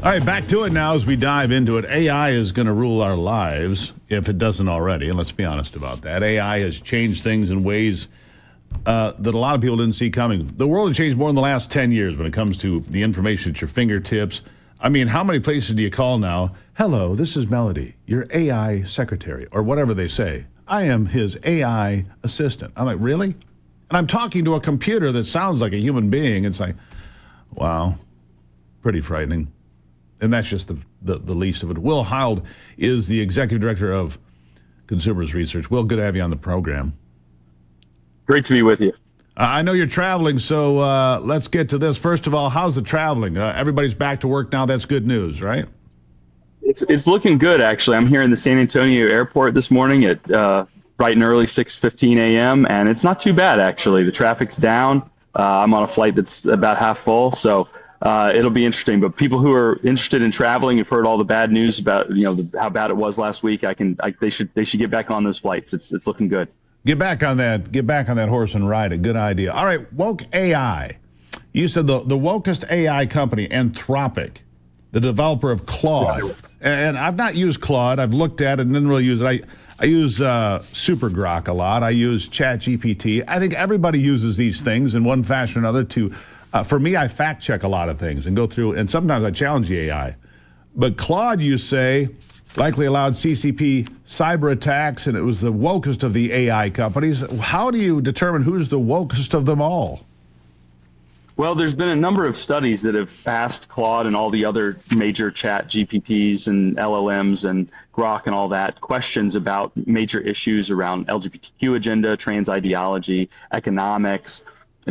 All right, back to it now as we dive into it. AI is going to rule our lives if it doesn't already, and let's be honest about that. AI has changed things in ways that a lot of people didn't see coming. The world has changed more in the last 10 years when it comes to the information at your fingertips. I mean, how many places do you call now? Hello, this is Melody, your AI secretary, or whatever they say. I am his AI assistant. I'm like, really? And I'm talking to a computer that sounds like a human being. It's like, wow, pretty frightening. And that's just the least of it. Will Hild is the executive director of Consumers Research. Will, good to have you on the program. Great to be with you. I know you're traveling, so let's get to this. First of all, how's the traveling? Everybody's back to work now. That's good news, right? It's looking good, actually. I'm here in the San Antonio airport this morning at bright and early 6:15 a.m., and it's not too bad, actually. The traffic's down. I'm on a flight that's about half full, so it'll be interesting. But people who are interested in traveling have heard all the bad news about how bad it was last week. They should get back on those flights. It's looking good. Get back on that horse and ride it. Good idea. All right, woke AI. You said the wokest AI company, Anthropic, the developer of Claude. And I've not used Claude. I've looked at it and didn't really use it. I use Super Grok a lot. I use ChatGPT. I think everybody uses these things in one fashion or another to, for me, I fact check a lot of things and go through, and sometimes I challenge the AI. But Claude, you say, likely allowed CCP cyber attacks, and it was the wokest of the AI companies. How do you determine who's the wokest of them all? Well, there's been a number of studies that have asked Claude and all the other major chat GPTs and LLMs and Grok and all that questions about major issues around LGBTQ agenda, trans ideology, economics,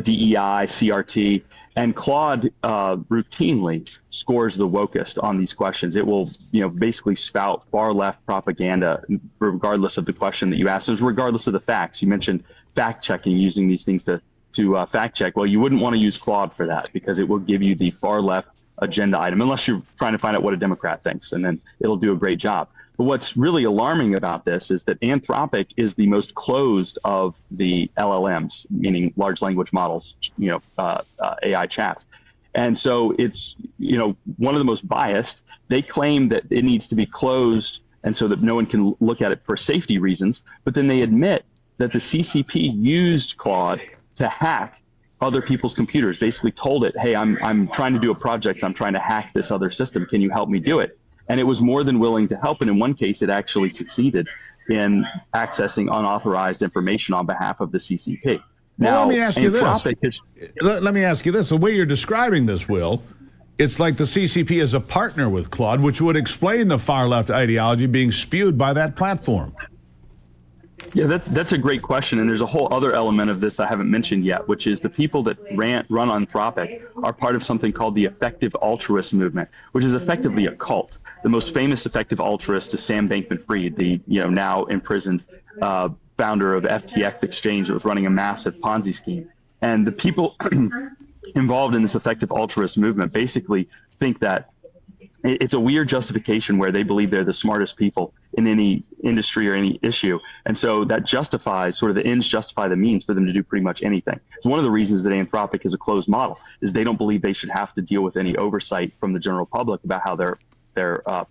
DEI, CRT. And Claude routinely scores the wokest on these questions. It will, basically spout far left propaganda, regardless of the question that you ask. So regardless of the facts. You mentioned fact checking, using these things to fact check. Well, you wouldn't want to use Claude for that because it will give you the far left agenda item, unless you're trying to find out what a Democrat thinks, and then it'll do a great job. But what's really alarming about this is that Anthropic is the most closed of the LLMs, meaning large language models, AI chats. And so it's, one of the most biased. They claim that it needs to be closed and so that no one can look at it for safety reasons. But then they admit that the CCP used Claude to hack other people's computers, basically told it, hey, I'm trying to do a project. I'm trying to hack this other system. Can you help me do it? And it was more than willing to help. And in one case, it actually succeeded in accessing unauthorized information on behalf of the CCP. Now, let me ask you this. Let me ask you this. The way you're describing this, Will, it's like the CCP is a partner with Claude, which would explain the far left ideology being spewed by that platform. Yeah, that's a great question. And there's a whole other element of this I haven't mentioned yet, which is the people that run Anthropic are part of something called the effective altruist movement, which is effectively a cult. The most famous effective altruist is Sam Bankman-Fried, the now imprisoned founder of FTX Exchange that was running a massive Ponzi scheme. And the people involved in this effective altruist movement basically think that it's a weird justification where they believe they're the smartest people in any industry or any issue. And so that justifies, sort of the ends justify the means for them to do pretty much anything. It's one of the reasons that Anthropic is a closed model, is they don't believe they should have to deal with any oversight from the general public about how their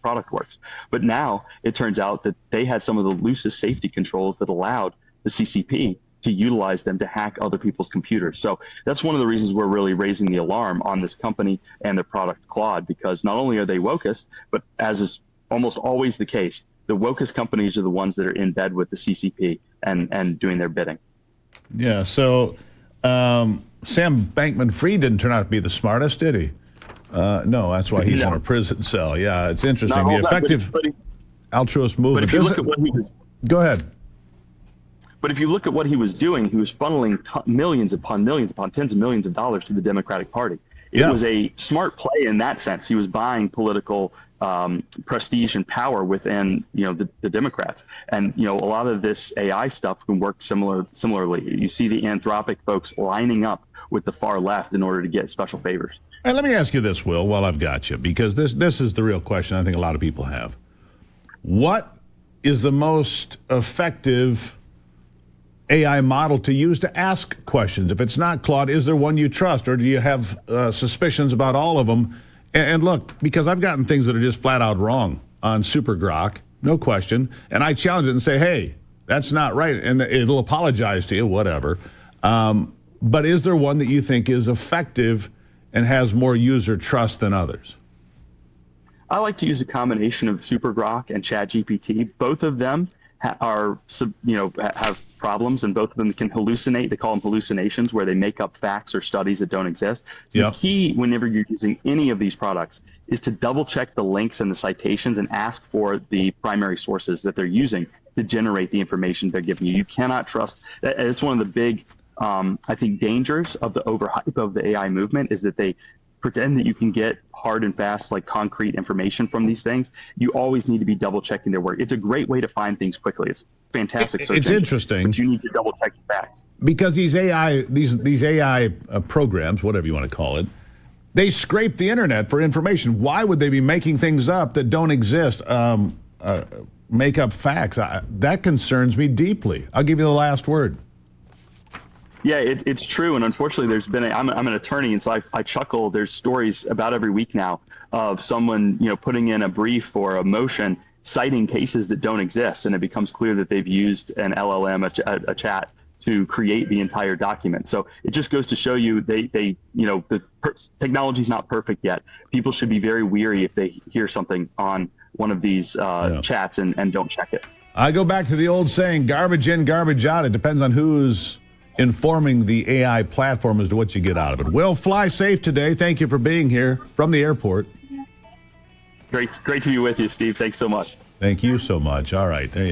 product works. But now it turns out that they had some of the loosest safety controls that allowed the CCP to utilize them to hack other people's computers. So that's one of the reasons we're really raising the alarm on this company and their product Claude, because not only are they wokest, but as is almost always the case, the wokest companies are the ones that are in bed with the CCP and doing their bidding. Yeah, so Sam Bankman-Fried didn't turn out to be the smartest, did he? No, that's why he's in a prison cell. Yeah, it's interesting. The effective altruist movement. But if you look at what he was... Go ahead. But if you look at what he was doing, he was funneling millions upon tens of millions of dollars to the Democratic Party. It was a smart play in that sense. He was buying political prestige and power within, the Democrats. And, a lot of this AI stuff can work similarly. You see the Anthropic folks lining up with the far left in order to get special favors. Hey, let me ask you this, Will, while I've got you, because this is the real question I think a lot of people have. What is the most effective AI model to use to ask questions? If it's not Claude, is there one you trust, or do you have suspicions about all of them? And look, because I've gotten things that are just flat out wrong on Super Grok, no question, and I challenge it and say, hey, that's not right, and it'll apologize to you, whatever. But is there one that you think is effective and has more user trust than others? I like to use a combination of Super Grok and ChatGPT. Both of them have problems, and both of them can hallucinate. They call them hallucinations, where they make up facts or studies that don't exist. So the key, whenever you're using any of these products, is to double check the links and the citations and ask for the primary sources that they're using to generate the information they're giving you. You cannot trust. It's one of the big, I think, dangers of the overhype of the AI movement, is that they pretend that you can get hard and fast, like concrete information from these things. You always need to be double checking their work. It's a great way to find things quickly. It's fantastic search engine, interesting, but you need to double check the facts, because these AI programs, whatever you want to call it, they scrape the internet for information. Why would they be making things up that don't exist? Make up facts. That concerns me deeply. I'll give you the last word. Yeah, it's true, and unfortunately, there's been I'm an attorney, and so I chuckle. There's stories about every week now of someone putting in a brief or a motion citing cases that don't exist, and it becomes clear that they've used an LLM, a chat, to create the entire document. So it just goes to show you the technology's not perfect yet. People should be very weary if they hear something on one of these chats and don't check it. I go back to the old saying, garbage in, garbage out. It depends on who's informing the AI platform as to what you get out of it. Will, fly safe today. Thank you for being here from the airport. Great to be with you, Steve. Thanks so much. Thank you so much. All right, there you